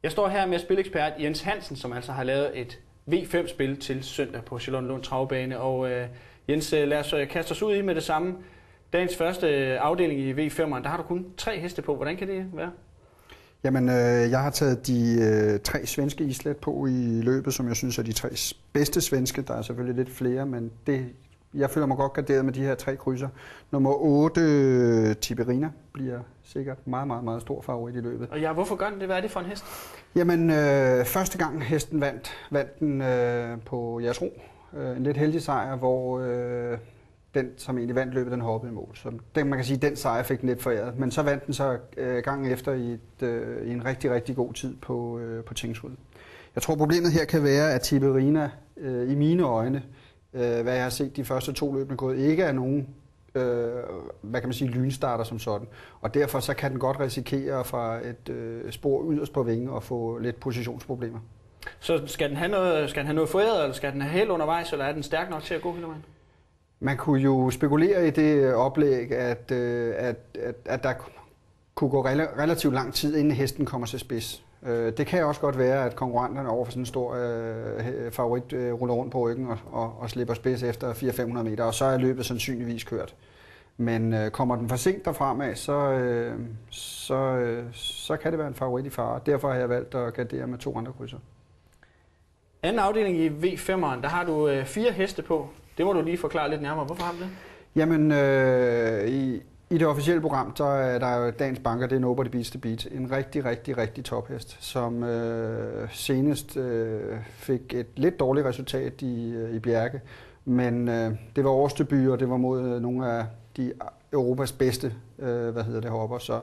Jeg står her med spilekspert Jens Hansen, som altså har lavet et V5-spil til søndag på Charlottenlund Travbane. Og Jens, lad os kaste os ud i med det samme. Dagens første afdeling i V5'eren, der har du kun 3 heste på. Hvordan kan det være? Jamen, jeg har taget de 3 svenske islet på i løbet, som jeg synes er de 3 bedste svenske. Der er selvfølgelig lidt flere, men jeg føler mig godt garderet med de her 3 krydser. Nummer 8, Tiberina, bliver sikkert meget stor favorit i løbet. Og ja, hvorfor gør den det? Hvad er det for en hest? Jamen, første gang hesten vandt den på Jersro. En lidt heldig sejr, hvor den, som egentlig vandt løbet, den hoppede i mål. Så man kan sige, den sejr fik den lidt foræret. Men så vandt den så gangen efter i en rigtig god tid på Tingsryd. Jeg tror, problemet her kan være, at Tiberina i mine øjne, hvad jeg har set de første 2 løbende gået, ikke er nogen hvad kan man sige, lynstarter som sådan. Og derfor så kan den godt risikere fra et spor yderst på vingen og få lidt positionsproblemer. Så skal den have noget foræret, eller skal den have held undervejs, eller er den stærk nok til at gå hele vejen? Man kunne jo spekulere i det oplæg, at der kunne gå relativt lang tid, inden hesten kommer til spids. Det kan også godt være, at konkurrenterne overfor sådan en stor favorit ruller rundt på ryggen og slipper spids efter 400-500 meter, og så er løbet sandsynligvis kørt. Men kommer den for sent derfremad, så kan det være en favorit i fare. Derfor har jeg valgt at gardere med 2 andre krydser. Anden afdeling i V5'eren, der har du 4 heste på. Det må du lige forklare lidt nærmere. Hvorfor har du det? Jamen, i det officielle program, så er der jo dagens banker, det er Nobody Beats the Beat. En rigtig tophest, som senest fik et lidt dårligt resultat i Bjerke. Men det var årets debut, og det var mod nogle af de Europas bedste hopper, så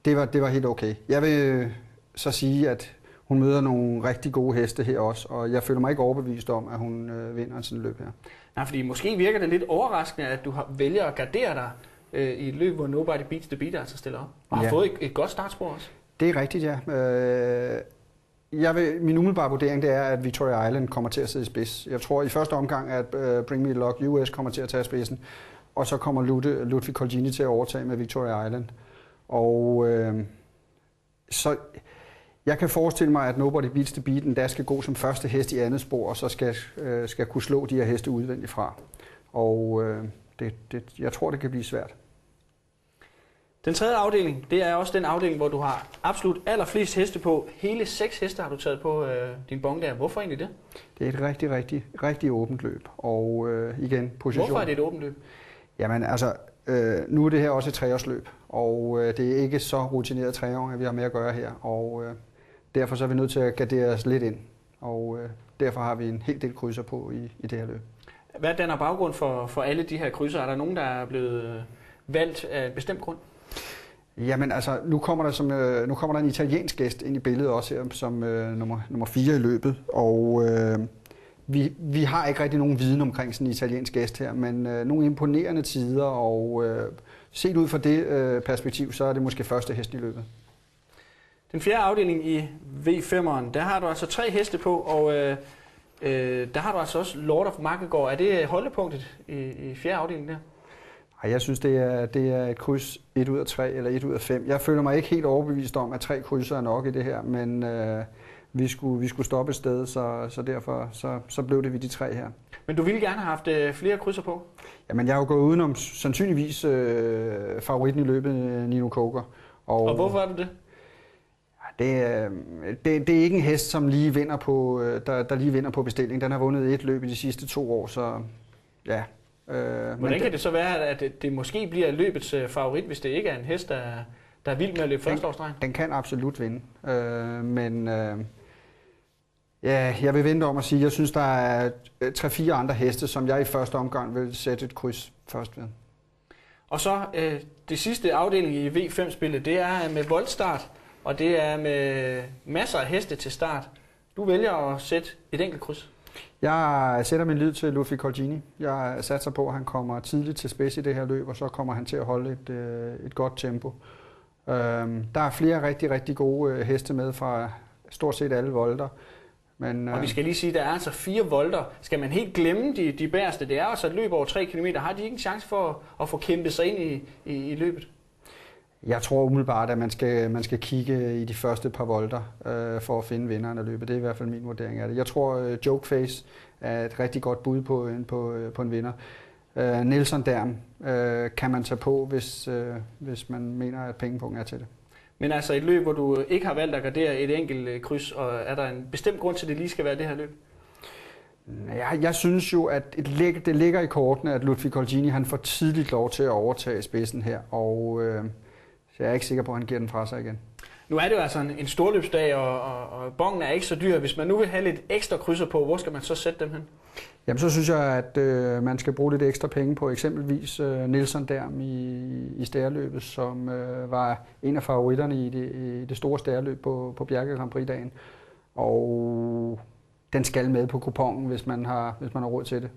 det var helt okay. Jeg vil så sige, at hun møder nogle rigtig gode heste her også, og jeg føler mig ikke overbevist om, at hun vinder en sådan løb her. Nej, fordi måske virker det lidt overraskende, at du vælger at gardere dig i et løb, hvor Nobody Beats the Beat altså stiller op. Og har fået et godt startspor også. Det er rigtigt, ja. Min umiddelbare vurdering, det er, at Victoria Island kommer til at sidde i spids. Jeg tror i første omgang, at Bring Me Luck US kommer til at tage spidsen, og så kommer Ludwig Colgjini til at overtage med Victoria Island. Og så jeg kan forestille mig, at Nobody Beats the Beat der skal gå som første hest i andet spor, og så skal kunne slå de her heste udvendigt fra. Og jeg tror, det kan blive svært. Den tredje afdeling, det er også den afdeling, hvor du har absolut allerflest heste på. Hele 6 heste har du taget på din bong der. Hvorfor egentlig det? Det er et rigtig åbent løb. Og igen, position. Hvorfor er det et åbent løb? Jamen altså, nu er det her også et 3-årsløb, og det er ikke så rutineret 3-år, vi har med at gøre her. Og derfor så er vi nødt til at gardere os lidt ind. Og derfor har vi en hel del krydser på i det her løb. Hvad danner baggrund for alle de her krydser? Er der nogen, der er blevet valgt af en bestemt grund? Jamen altså, nu kommer der en italiensk gæst ind i billedet også her, som nummer 4 i løbet. Og vi har ikke rigtig nogen viden omkring sådan en italiensk gæst her, men nogle imponerende tider, og set ud fra det perspektiv, så er det måske første hest i løbet. Den 4. afdeling i V5'eren, der har du altså 3 heste på, og der har du altså også Lord of Makkegård. Er det holdepunktet i 4. afdeling der? Ej, jeg synes, det er et kryds 1 ud af 3 eller 1 ud af 5. Jeg føler mig ikke helt overbevist om, at 3 krydser er nok i det her, men vi skulle stoppe et sted, så derfor så blev det ved de 3 her. Men du ville gerne have haft flere krydser på? Jamen, jeg har jo gået udenom sandsynligvis favoritten i løbet, Nino Coker. Og hvorfor er du det? Det er ikke en hest, som lige vinder på, der lige vinder på bestilling. Den har vundet 1 løb i de sidste 2 år, så ja. Hvordan kan det så være, at det måske bliver løbets favorit, hvis det ikke er en hest, der er vild med at løbe førsteårsdreng? Den kan absolut vinde, men ja, jeg vil vente om at sige, at jeg synes, der er 3-4 andre heste, som jeg i første omgang vil sætte et kryds først ved. Og så det sidste afdeling i V5-spillet, det er med voldstart, og det er med masser af heste til start. Du vælger at sætte et enkelt kryds. Jeg sætter min lid til Ludwig Colgjini. Jeg satser på, at han kommer tidligt til spids i det her løb, og så kommer han til at holde et godt tempo. Der er flere rigtig gode heste med fra stort set alle volter. Men, og vi skal lige sige, at der er altså 4 volter. Skal man helt glemme de bagerste? Det er altså et løb over 3 km. Har de ikke en chance for at få kæmpet sig ind i løbet? Jeg tror umiddelbart, at man skal kigge i de første par volter for at finde vinderen af løbet. Det er i hvert fald min vurdering af det. Jeg tror, Jokeface er et rigtig godt bud på en vinder. Nelson Derm kan man tage på, hvis man mener, at pengepunkten er til det. Men altså et løb, hvor du ikke har valgt at gardere et enkelt kryds, og er der en bestemt grund til, at det lige skal være det her løb? Jeg synes jo, at det ligger i kortene, at Ludwig Colgjini han får tidligt lov til at overtage spidsen her, og så jeg er ikke sikker på, at han giver den fra sig igen. Nu er det jo altså en storløbsdag, og bongen er ikke så dyr. Hvis man nu vil have lidt ekstra krydser på, hvor skal man så sætte dem hen? Jamen så synes jeg, at man skal bruge lidt ekstra penge på eksempelvis Nelson Derm i stærløbet, som var en af favoritterne i det store stærløb på Bjerke Grand Prix-dagen. Og den skal med på kuponen, hvis man har råd til det.